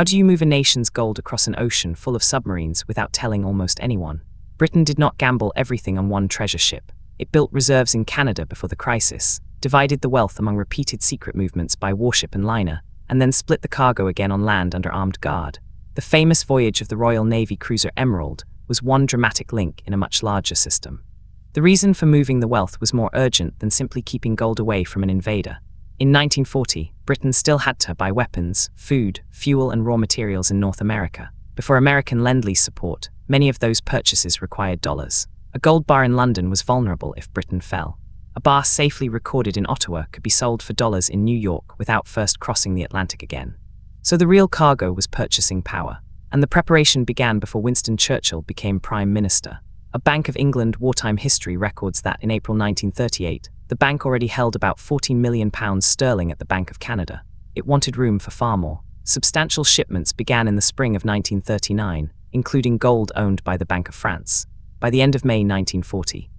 How do you move a nation's gold across an ocean full of submarines without telling almost anyone? Britain did not gamble everything on one treasure ship. It built reserves in Canada before the crisis, divided the wealth among repeated secret movements by warship and liner, and then split the cargo again on land under armed guard. The famous voyage of the Royal Navy cruiser Emerald was one dramatic link in a much larger system. The reason for moving the wealth was more urgent than simply keeping gold away from an invader. In 1940, Britain still had to buy weapons, food, fuel and raw materials in North America. Before American Lend-Lease support, many of those purchases required dollars. A gold bar in London was vulnerable if Britain fell. A bar safely recorded in Ottawa could be sold for dollars in New York without first crossing the Atlantic again. So the real cargo was purchasing power, and the preparation began before Winston Churchill became Prime Minister. A Bank of England wartime history records that in April 1938, the bank already held about £14 million sterling at the Bank of Canada. It wanted room for far more. Substantial shipments began in the spring of 1939, including gold owned by the Bank of France. By the end of May 1940,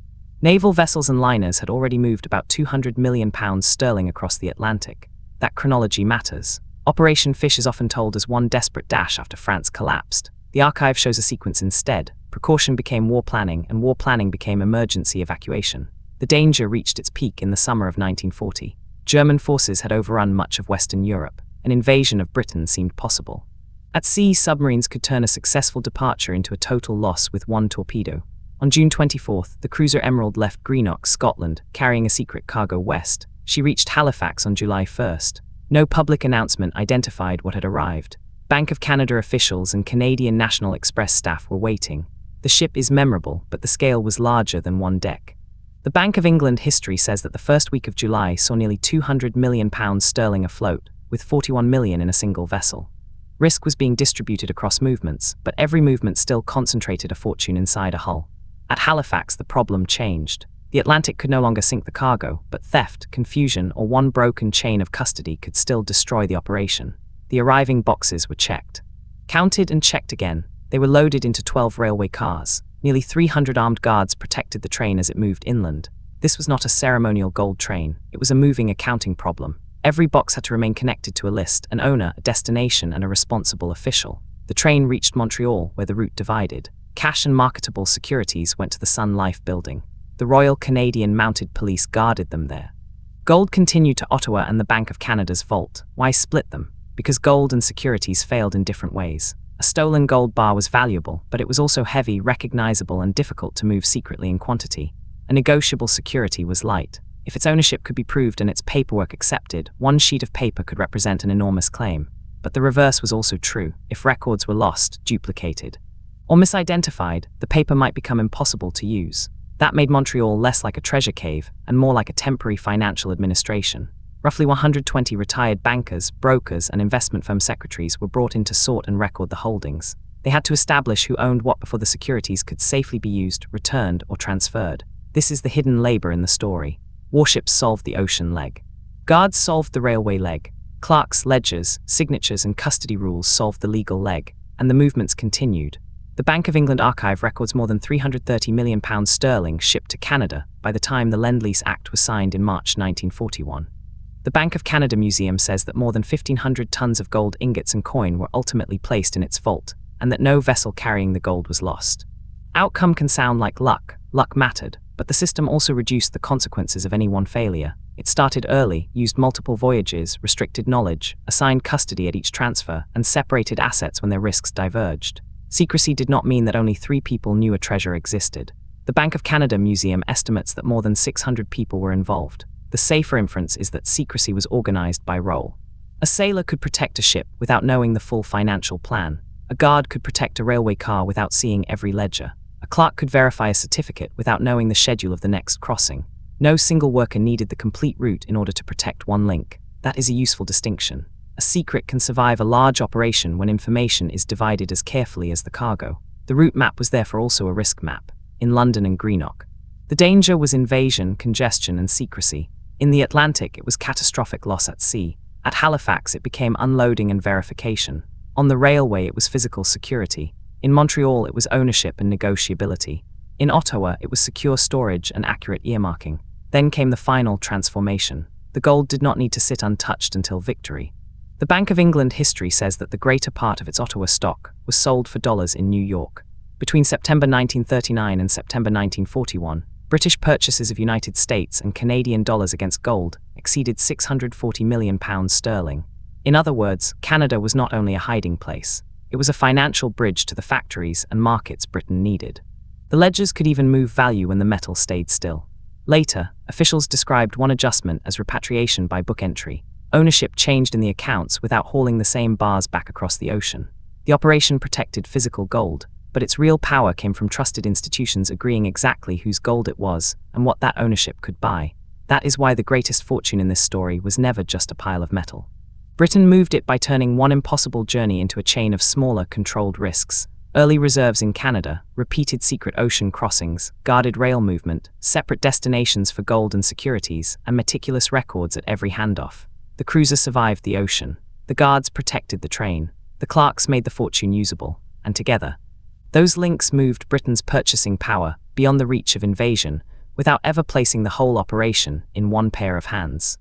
naval vessels and liners had already moved about £200 million sterling across the Atlantic. That chronology matters. Operation Fish is often told as one desperate dash after France collapsed. The archive shows a sequence instead. Precaution became war planning, and war planning became emergency evacuation. The danger reached its peak in the summer of 1940. German forces had overrun much of Western Europe. An invasion of Britain seemed possible. At sea, submarines could turn a successful departure into a total loss with one torpedo. On June 24th, the cruiser Emerald left Greenock, Scotland, carrying a secret cargo west. She reached Halifax on July 1st. No public announcement identified what had arrived. Bank of Canada officials and Canadian National Express staff were waiting. The ship is memorable, but the scale was larger than one deck. The Bank of England history says that the first week of July saw nearly £200 million sterling afloat, with 41 million in a single vessel. Risk was being distributed across movements, but every movement still concentrated a fortune inside a hull. At Halifax, the problem changed. The Atlantic could no longer sink the cargo, but theft, confusion, or one broken chain of custody could still destroy the operation. The arriving boxes were checked. Counted and checked again. They were loaded into 12 railway cars. Nearly 300 armed guards protected the train as it moved inland. This was not a ceremonial gold train. It was a moving accounting problem. Every box had to remain connected to a list, an owner, a destination, and a responsible official. The train reached Montreal, where the route divided. Cash and marketable securities went to the Sun Life building. The Royal Canadian Mounted Police guarded them there. Gold continued to Ottawa and the Bank of Canada's vault. Why split them? Because gold and securities failed in different ways. A stolen gold bar was valuable, but it was also heavy, recognizable, and difficult to move secretly in quantity. A negotiable security was light. If its ownership could be proved and its paperwork accepted, one sheet of paper could represent an enormous claim. But the reverse was also true. If records were lost, duplicated, or misidentified, the paper might become impossible to use. That made Montreal less like a treasure cave and more like a temporary financial administration. Roughly 120 retired bankers, brokers, and investment firm secretaries were brought in to sort and record the holdings. They had to establish who owned what before the securities could safely be used, returned, or transferred. This is the hidden labor in the story. Warships solved the ocean leg. Guards solved the railway leg. Clerks, ledgers, signatures, and custody rules solved the legal leg. And the movements continued. The Bank of England archive records more than £330 million sterling shipped to Canada by the time the Lend-Lease Act was signed in March 1941. The Bank of Canada Museum says that more than 1,500 tons of gold ingots and coin were ultimately placed in its vault, and that no vessel carrying the gold was lost. Outcome can sound like luck. Luck mattered, but the system also reduced the consequences of any one failure. It started early, used multiple voyages, restricted knowledge, assigned custody at each transfer, and separated assets when their risks diverged. Secrecy did not mean that only 3 people knew a treasure existed. The Bank of Canada Museum estimates that more than 600 people were involved. The safer inference is that secrecy was organized by role. A sailor could protect a ship without knowing the full financial plan. A guard could protect a railway car without seeing every ledger. A clerk could verify a certificate without knowing the schedule of the next crossing. No single worker needed the complete route in order to protect one link. That is a useful distinction. A secret can survive a large operation when information is divided as carefully as the cargo. The route map was therefore also a risk map, in London and Greenock. The danger was invasion, congestion, and secrecy. In the Atlantic, it was catastrophic loss at sea. At Halifax, it became unloading and verification. On the railway, it was physical security. In Montreal, it was ownership and negotiability. In Ottawa, it was secure storage and accurate earmarking. Then came the final transformation. The gold did not need to sit untouched until victory. The Bank of England history says that the greater part of its Ottawa stock was sold for dollars in New York. Between September 1939 and September 1941, British purchases of United States and Canadian dollars against gold exceeded £640 million sterling. In other words, Canada was not only a hiding place, it was a financial bridge to the factories and markets Britain needed. The ledgers could even move value when the metal stayed still. Later, officials described one adjustment as repatriation by book entry. Ownership changed in the accounts without hauling the same bars back across the ocean. The operation protected physical gold, but its real power came from trusted institutions agreeing exactly whose gold it was and what that ownership could buy. That is why the greatest fortune in this story was never just a pile of metal. Britain moved it by turning one impossible journey into a chain of smaller, controlled risks. Early reserves in Canada, repeated secret ocean crossings, guarded rail movement, separate destinations for gold and securities, and meticulous records at every handoff. The cruiser survived the ocean. The guards protected the train. The clerks made the fortune usable. And together, those links moved Britain's purchasing power beyond the reach of invasion without ever placing the whole operation in one pair of hands.